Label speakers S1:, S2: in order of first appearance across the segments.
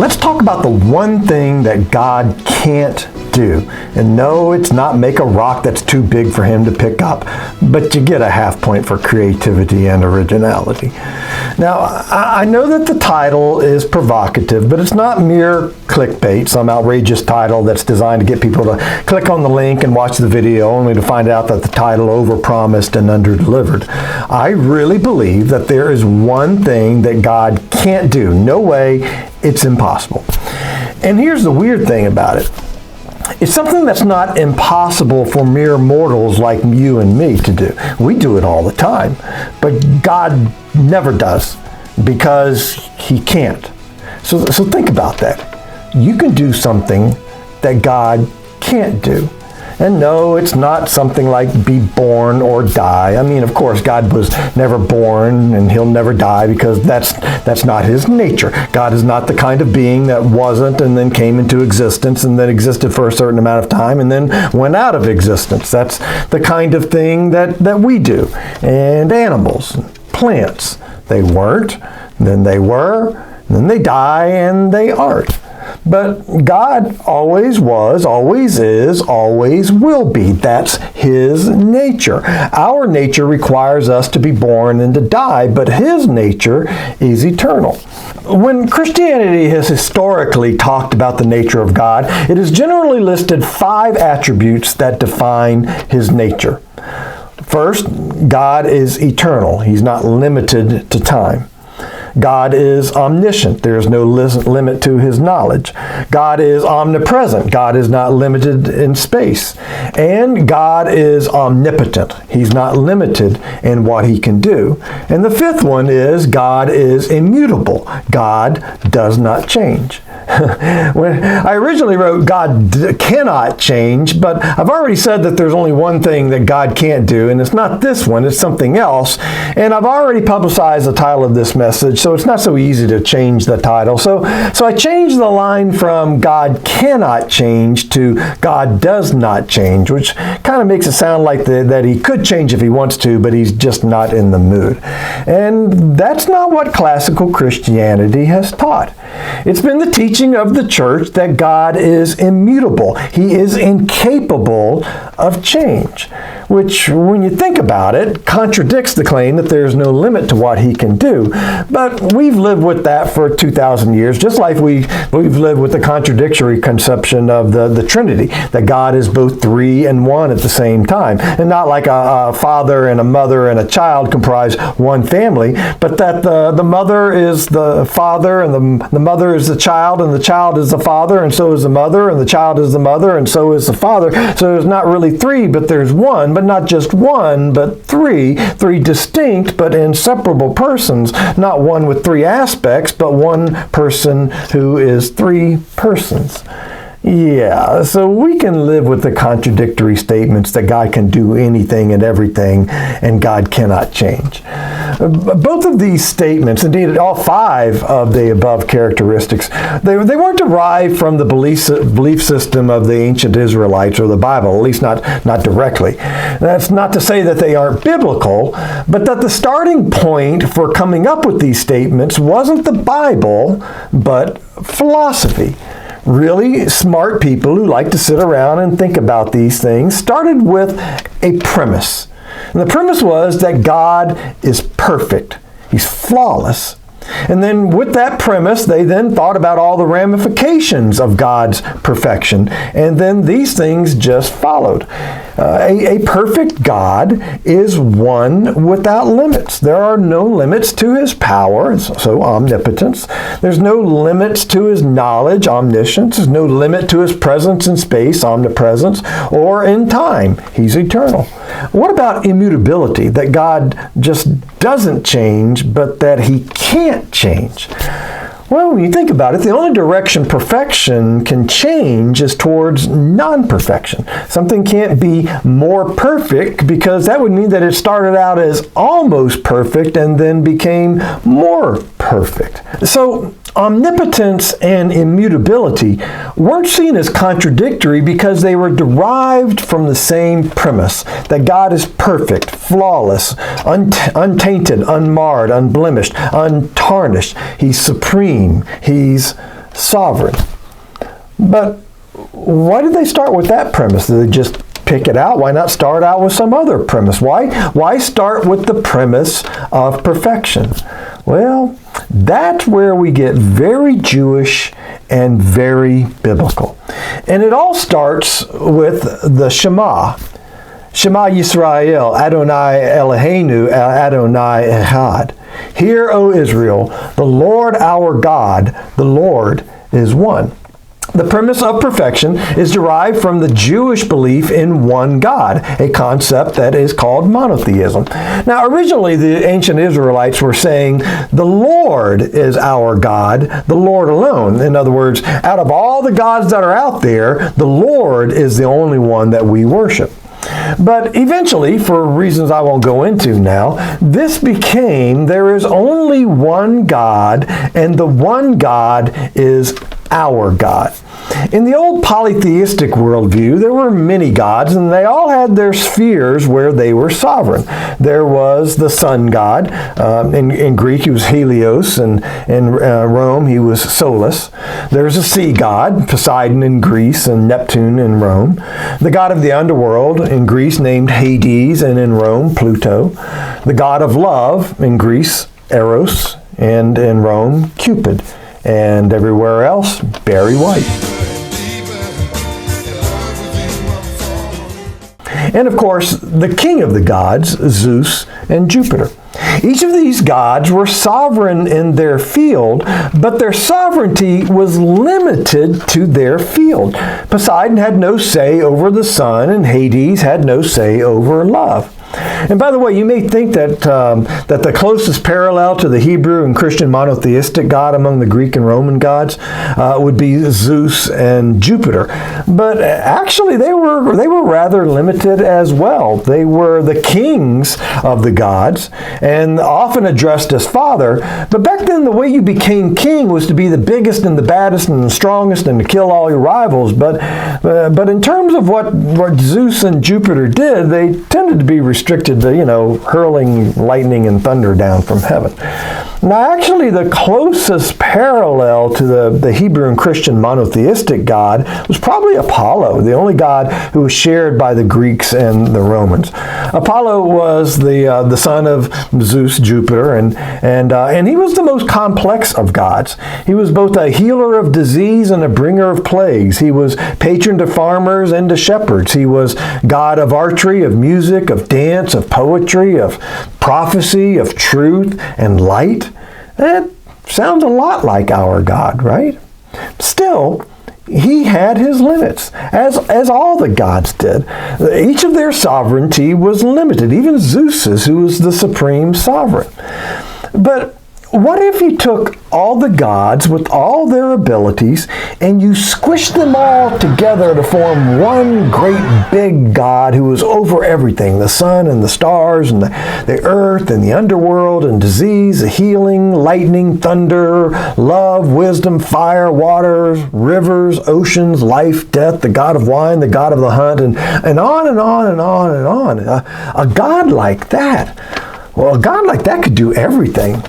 S1: Let's talk about the one thing that God can't do. And no, it's not make a rock that's too big for him to pick up, but you get a half point for creativity and originality. Now, I know that the title is provocative, but it's not mere clickbait, some outrageous title that's designed to get people to click on the link and watch the video only to find out that the title overpromised and underdelivered. I really believe that there is one thing that God can't do. No way, it's impossible. And here's the weird thing about it. It's something that's not impossible for mere mortals like you and me to do. We do it all the time, but God never does because he can't. So think about that. You can do something that God can't do. And no, it's not something like be born or die. I mean, of course, God was never born and he'll never die because that's not his nature. God is not the kind of being that wasn't and then came into existence and then existed for a certain amount of time and then went out of existence. That's the kind of thing that we do. And animals, plants, they weren't, then they were, then they die and they aren't. But God always was, always is, always will be. That's his nature. Our nature requires us to be born and to die, but his nature is eternal. When Christianity has historically talked about the nature of God, it has generally listed 5 attributes that define his nature. First, God is eternal. He's not limited to time. God is omniscient. There is no limit to his knowledge. God is omnipresent. God is not limited in space. And God is omnipotent. He's not limited in what he can do. And the 5th one is God is immutable. God does not change. When I originally wrote God cannot change, but I've already said that there's only one thing that God can't do, and it's not this one, it's something else. And I've already publicized the title of this message, so it's not so easy to change the title. So I changed the line from God cannot change to God does not change, which kind of makes it sound like that he could change if he wants to, but he's just not in the mood. And that's not what classical Christianity has taught. It's been the teaching of the church that God is immutable. He is incapable of change, which, when you think about it, contradicts the claim that there's no limit to what he can do. But we've lived with that for 2,000 years, just like we've lived with the contradictory conception of the Trinity, that God is both 3 and 1 at the same time. And not like a father and a mother and a child comprise one family, but that the mother is the father and the mother is the child and the child is the father and so is the mother and the child is the mother and so is the father. So there's not really 3, but there's 1, but not just 1, but 3 distinct but inseparable persons, not one with 3 aspects, but one person who is 3 persons. Yeah, so we can live with the contradictory statements that God can do anything and everything and God cannot change. Both of these statements, indeed all 5 of the above characteristics, they weren't derived from the belief system of the ancient Israelites or the Bible, at least not directly. That's not to say that they aren't biblical, but that the starting point for coming up with these statements wasn't the Bible, but philosophy. Really smart people who like to sit around and think about these things started with a premise. And the premise was that God is perfect. He's flawless. And then with that premise, they then thought about all the ramifications of God's perfection. And then these things just followed. A perfect God is one without limits. There are no limits to his power, so omnipotence. There's no limits to his knowledge, omniscience. There's no limit to his presence in space, omnipresence, or in time. He's eternal. What about immutability, that God just doesn't change, but that he can't change? Well, when you think about it, the only direction perfection can change is towards non-perfection. Something can't be more perfect because that would mean that it started out as almost perfect and then became more perfect. So omnipotence and immutability weren't seen as contradictory because they were derived from the same premise, that God is perfect, flawless, untainted, unmarred, unblemished, untarnished. He's supreme. He's sovereign. But why did they start with that premise? Did they just pick it out? Why not start out with some other premise? Why start with the premise of perfection? Well, that's where we get very Jewish and very biblical. And it all starts with the Shema. Shema Yisrael, Adonai Eloheinu, Adonai Echad. Hear, O Israel, the Lord our God, the Lord is one. The premise of perfection is derived from the Jewish belief in one God, a concept that is called monotheism. Now, originally, the ancient Israelites were saying, the Lord is our God, the Lord alone. In other words, out of all the gods that are out there, the Lord is the only one that we worship. But eventually, for reasons I won't go into now, this became, there is only one God, and the one God is our God. In the old polytheistic worldview, there were many gods, and they all had their spheres where they were sovereign. There was the sun god. In Greek, he was Helios, and in Rome, he was Solus. There's a sea god, Poseidon in Greece, and Neptune in Rome. The god of the underworld in Greece, named Hades, and in Rome, Pluto. The god of love in Greece, Eros, and in Rome, Cupid. And everywhere else, Barry White. And of course, the king of the gods, Zeus and Jupiter. Each of these gods were sovereign in their field, but their sovereignty was limited to their field. Poseidon had no say over the sun, and Hades had no say over love. And by the way, you may think that that the closest parallel to the Hebrew and Christian monotheistic God among the Greek and Roman gods would be Zeus and Jupiter. But actually, they were rather limited as well. They were the kings of the gods and often addressed as father. But back then, the way you became king was to be the biggest and the baddest and the strongest and to kill all your rivals. But in terms of what Zeus and Jupiter did, they tended to be restricted to, hurling lightning and thunder down from heaven. Now, actually, the closest parallel to the Hebrew and Christian monotheistic God was probably Apollo, the only god who was shared by the Greeks and the Romans. Apollo was the son of Zeus, Jupiter, and he was the most complex of gods. He was both a healer of disease and a bringer of plagues. He was patron to farmers and to shepherds. He was god of archery, of music, of dance, of poetry, of prophecy, of truth and light. That sounds a lot like our God, right? Still, he had his limits, as all the gods did. Each of their sovereignty was limited, even Zeus's, who was the supreme sovereign. But what if you took all the gods with all their abilities and you squished them all together to form one great big God who was over everything, the sun and the stars and the earth and the underworld and disease, healing, lightning, thunder, love, wisdom, fire, waters, rivers, oceans, life, death, the God of wine, the God of the hunt, and on and on and on and on. A God like that, well, a God like that could do everything.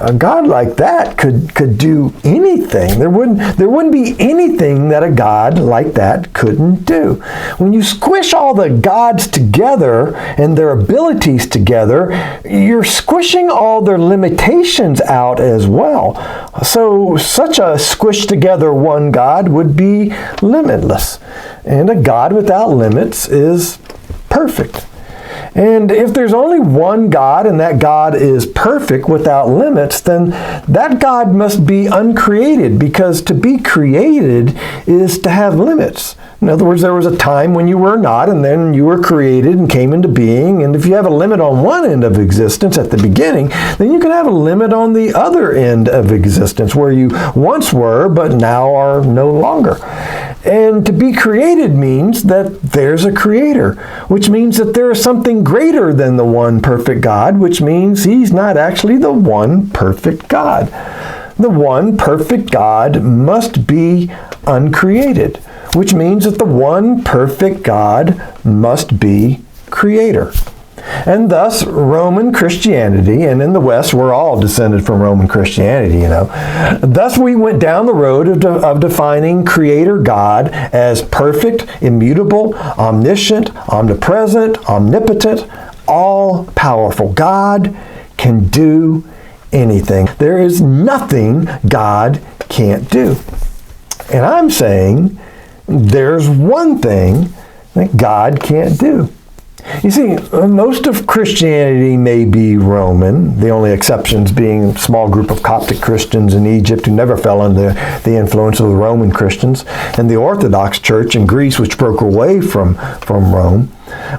S1: A God like that could do anything. There wouldn't be anything that a God like that couldn't do. When you squish all the gods together and their abilities together, you're squishing all their limitations out as well. So such a squished together one God would be limitless. And a God without limits is perfect. And if there's only one God and that God is perfect without limits, then that God must be uncreated, because to be created is to have limits. In other words, there was a time when you were not, and then you were created and came into being. And if you have a limit on one end of existence at the beginning, then you can have a limit on the other end of existence, where you once were, but now are no longer. And to be created means that there's a creator, which means that there is something greater than the one perfect God, which means he's not actually the one perfect God. The one perfect God must be uncreated, which means that the one perfect God must be creator. And thus, Roman Christianity, and in the West, we're all descended from Roman Christianity, Thus, we went down the road of defining Creator God as perfect, immutable, omniscient, omnipresent, omnipotent, all-powerful. God can do anything. There is nothing God can't do. And I'm saying there's one thing that God can't do. You see, most of Christianity may be Roman, the only exceptions being a small group of Coptic Christians in Egypt who never fell under the influence of the Roman Christians, and the Orthodox Church in Greece, which broke away from Rome.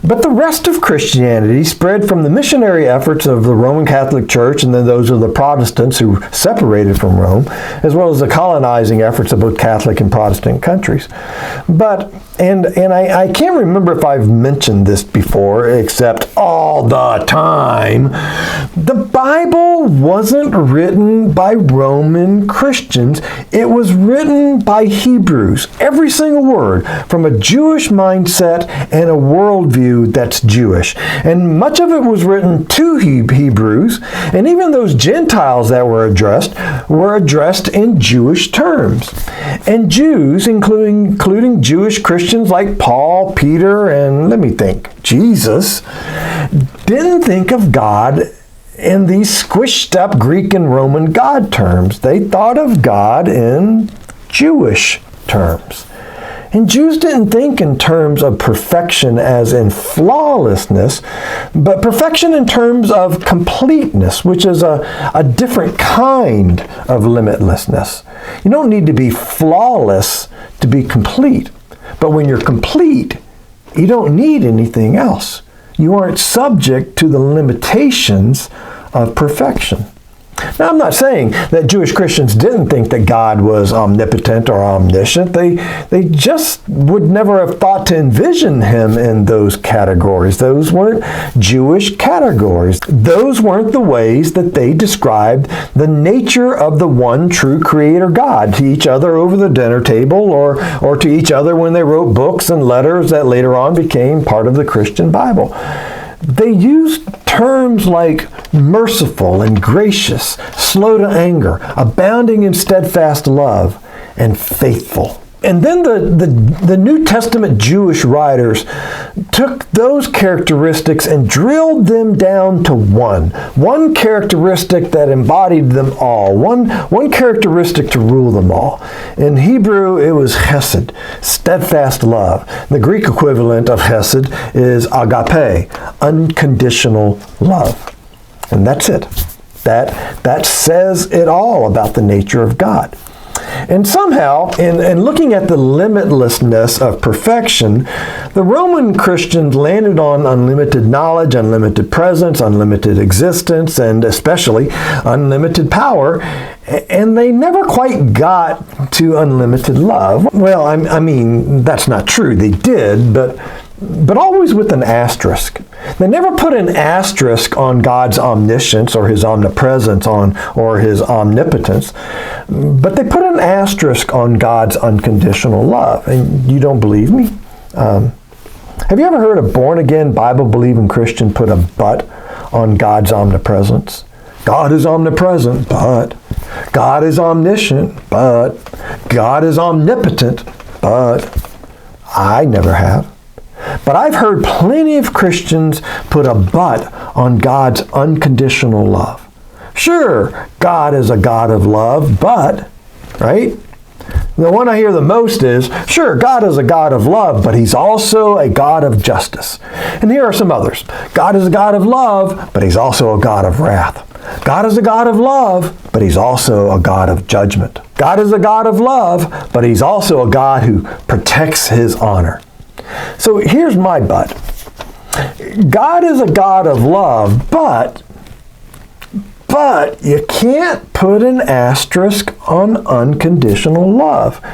S1: But the rest of Christianity spread from the missionary efforts of the Roman Catholic Church and then those of the Protestants who separated from Rome, as well as the colonizing efforts of both Catholic and Protestant countries. But, and I can't remember if I've mentioned this before, except all the time, the Bible wasn't written by Roman Christians. It was written by Hebrews, every single word, from a Jewish mindset and a worldview that's Jewish. And much of it was written to Hebrews, and even those Gentiles that were addressed in Jewish terms. And Jews, including Jewish Christians like Paul, Peter, and let me think, Jesus, didn't think of God in these squished up Greek and Roman God terms. They thought of God in Jewish terms. And Jews didn't think in terms of perfection as in flawlessness, but perfection in terms of completeness, which is a different kind of limitlessness. You don't need to be flawless to be complete. But when you're complete, you don't need anything else. You aren't subject to the limitations of perfection. Now, I'm not saying that Jewish Christians didn't think that God was omnipotent or omniscient. They just would never have thought to envision him in those categories. Those weren't Jewish categories. Those weren't the ways that they described the nature of the one true Creator God to each other over the dinner table or to each other when they wrote books and letters that later on became part of the Christian Bible. They used terms like merciful and gracious, slow to anger, abounding in steadfast love, and faithful. And then the New Testament Jewish writers took those characteristics and drilled them down to one characteristic that embodied them all, one characteristic to rule them all. In Hebrew, it was hesed, steadfast love. The Greek equivalent of hesed is agape, unconditional love. And that's it. That says it all about the nature of God. And somehow, in looking at the limitlessness of perfection, the Roman Christians landed on unlimited knowledge, unlimited presence, unlimited existence, and especially unlimited power, and they never quite got to unlimited love. Well, I mean, that's not true. They did, but always with an asterisk. They never put an asterisk on God's omniscience or his omnipresence or his omnipotence, but they put an asterisk on God's unconditional love. And you don't believe me? Have you ever heard a born-again, Bible-believing Christian put a but on God's omnipresence? God is omnipresent, but God is omniscient, but God is omnipotent, but I never have. But I've heard plenty of Christians put a but on God's unconditional love. Sure, God is a God of love, but, right? The one I hear the most is, sure, God is a God of love, but he's also a God of justice. And here are some others. God is a God of love, but he's also a God of wrath. God is a God of love, but he's also a God of judgment. God is a God of love, but he's also a God who protects his honor. So here's my but. God is a God of love, but you can't put an asterisk on unconditional love.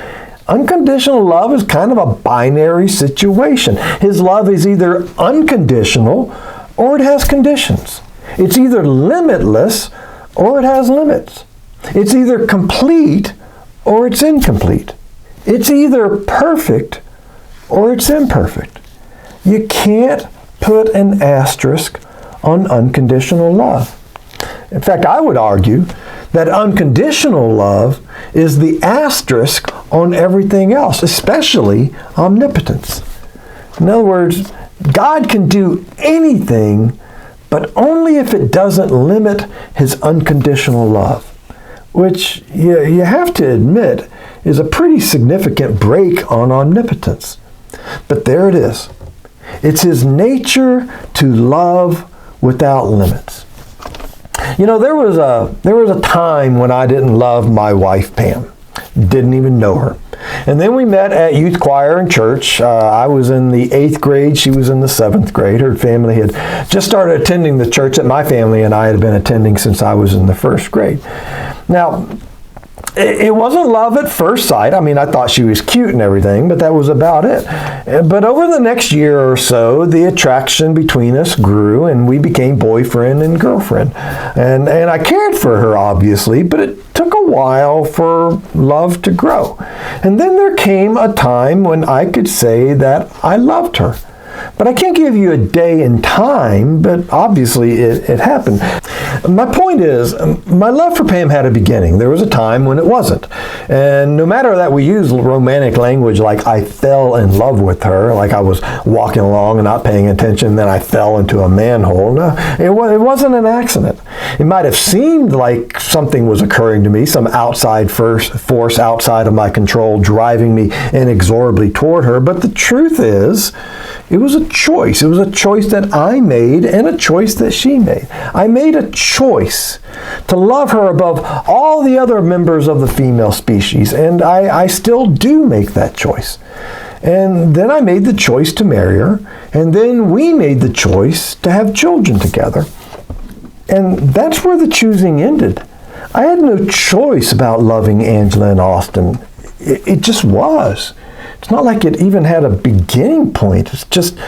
S1: Unconditional love is kind of a binary situation. His love is either unconditional or it has conditions. It's either limitless or it has limits. It's either complete or it's incomplete. It's either perfect or it's imperfect. You can't put an asterisk on unconditional love. In fact, I would argue that unconditional love is the asterisk on everything else, especially omnipotence. In other words, God can do anything, but only if it doesn't limit his unconditional love, which you have to admit is a pretty significant break on omnipotence. But there it is. It's his nature to love without limits. You know, there was a time when I didn't love my wife, Pam. Didn't even know her. And then we met at youth choir in church. I was in the 8th grade. She was in the 7th grade. Her family had just started attending the church that my family and I had been attending since I was in the 1st grade. Now, it wasn't love at first sight. I mean, I thought she was cute and everything, but that was about it. But over the next year or so, the attraction between us grew, and we became boyfriend and girlfriend. And I cared for her, obviously, but it took a while for love to grow. And then there came a time when I could say that I loved her. But I can't give you a day and time, but obviously it happened. My point is, my love for Pam had a beginning. There was a time when it wasn't. And no matter that we use romantic language like I fell in love with her, like I was walking along and not paying attention, then I fell into a manhole. No, it wasn't an accident. It might have seemed like something was occurring to me, some outside force outside of my control driving me inexorably toward her, but the truth is, it was a choice. It was a choice that I made and a choice that she made. I made a choice to love her above all the other members of the female species, and I still do make that choice. And then I made the choice to marry her, and then we made the choice to have children together. And that's where the choosing ended. I had no choice about loving Angela and Austin. It just was. It's not like it even had a beginning point. It's just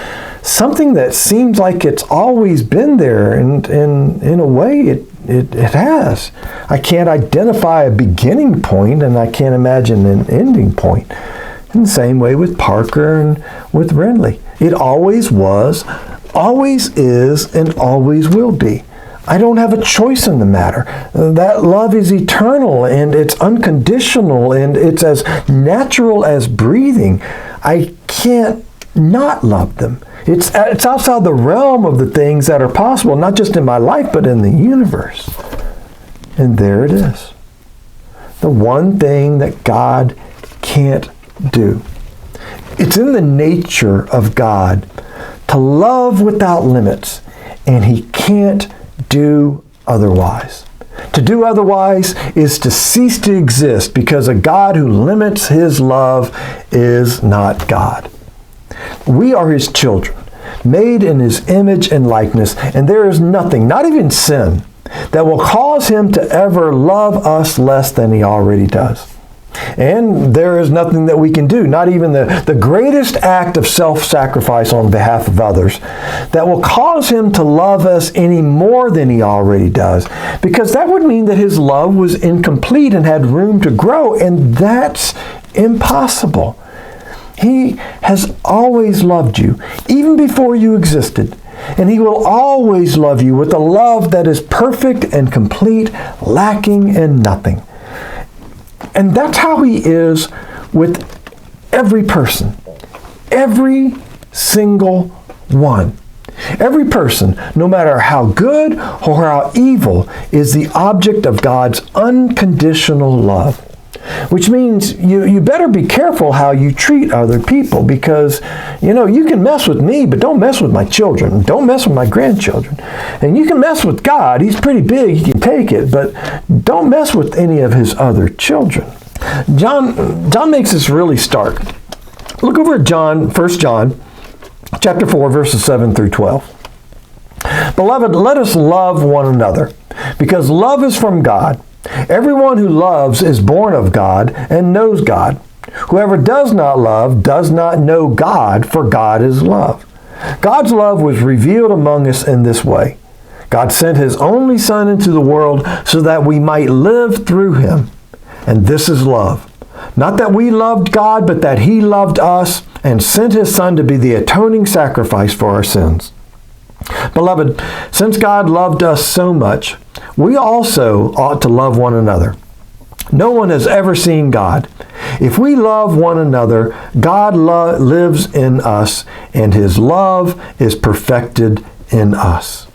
S1: something that seems like it's always been there, and in a way it has. I can't identify a beginning point, and I can't imagine an ending point. In the same way with Parker and with Renly. It always was, always is, and always will be. I don't have a choice in the matter. That love is eternal, and it's unconditional, and it's as natural as breathing. I can't not love them. It's outside the realm of the things that are possible, not just in my life, but in the universe. And there it is. The one thing that God can't do. It's in the nature of God to love without limits, and he can't do otherwise. To do otherwise is to cease to exist, because a God who limits his love is not God. We are his children, made in his image and likeness, and there is nothing, not even sin, that will cause him to ever love us less than he already does. And there is nothing that we can do, not even the greatest act of self-sacrifice on behalf of others, that will cause him to love us any more than he already does, because that would mean that his love was incomplete and had room to grow, and that's impossible. He has always loved you, even before you existed, and he will always love you with a love that is perfect and complete, lacking in nothing. And that's how he is with every person. Every single one. Every person, no matter how good or how evil, is the object of God's unconditional love. Which means you better be careful how you treat other people, because, you can mess with me, but don't mess with my children. Don't mess with my grandchildren. And you can mess with God. He's pretty big. He can take it, but don't mess with any of his other children. John makes this really stark. Look over at 1 John chapter 4, verses 7 through 12. Beloved, let us love one another, because love is from God. Everyone who loves is born of God and knows God. Whoever does not love does not know God, for God is love. God's love was revealed among us in this way. God sent his only Son into the world so that we might live through him. And this is love. Not that we loved God, but that he loved us and sent his Son to be the atoning sacrifice for our sins. Beloved, since God loved us so much, we also ought to love one another. No one has ever seen God. If we love one another, God lives in us, and His love is perfected in us.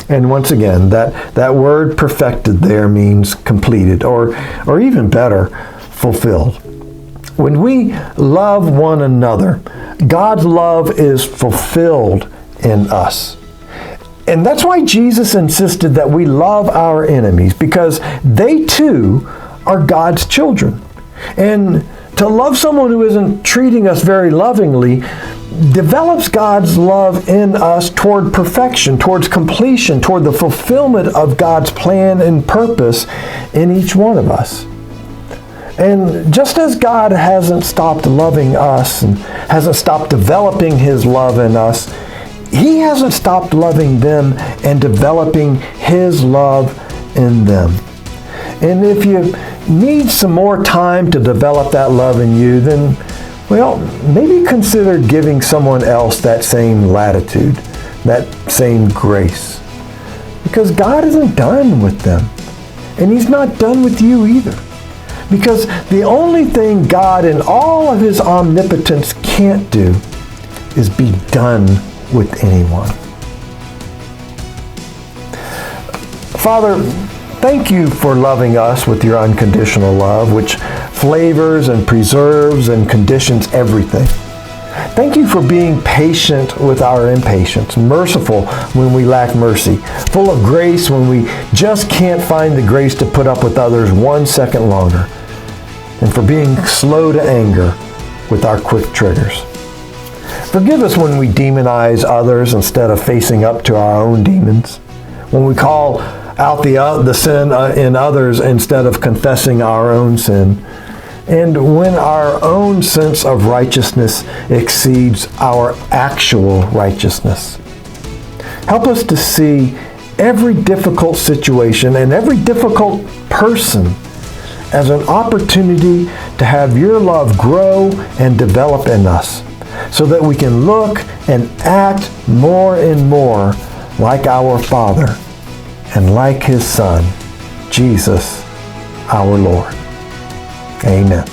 S1: And once again, that word perfected there means completed, or even better, fulfilled. When we love one another, God's love is fulfilled in us. And that's why Jesus insisted that we love our enemies, because they too are God's children. And to love someone who isn't treating us very lovingly develops God's love in us toward perfection, towards completion, toward the fulfillment of God's plan and purpose in each one of us. And just as God hasn't stopped loving us and hasn't stopped developing His love in us, He hasn't stopped loving them and developing His love in them. And if you need some more time to develop that love in you, then, well, maybe consider giving someone else that same latitude, that same grace. Because God isn't done with them. And He's not done with you either. Because the only thing God in all of His omnipotence can't do is be done with anyone. Father, thank you for loving us with your unconditional love, which flavors and preserves and conditions everything. Thank you for being patient with our impatience, merciful when we lack mercy, full of grace when we just can't find the grace to put up with others 1 second longer, and for being slow to anger with our quick triggers. Forgive us when we demonize others instead of facing up to our own demons, when we call out the sin in others instead of confessing our own sin, and when our own sense of righteousness exceeds our actual righteousness. Help us to see every difficult situation and every difficult person as an opportunity to have your love grow and develop in us, so that we can look and act more and more like our Father and like His Son, Jesus, our Lord. Amen.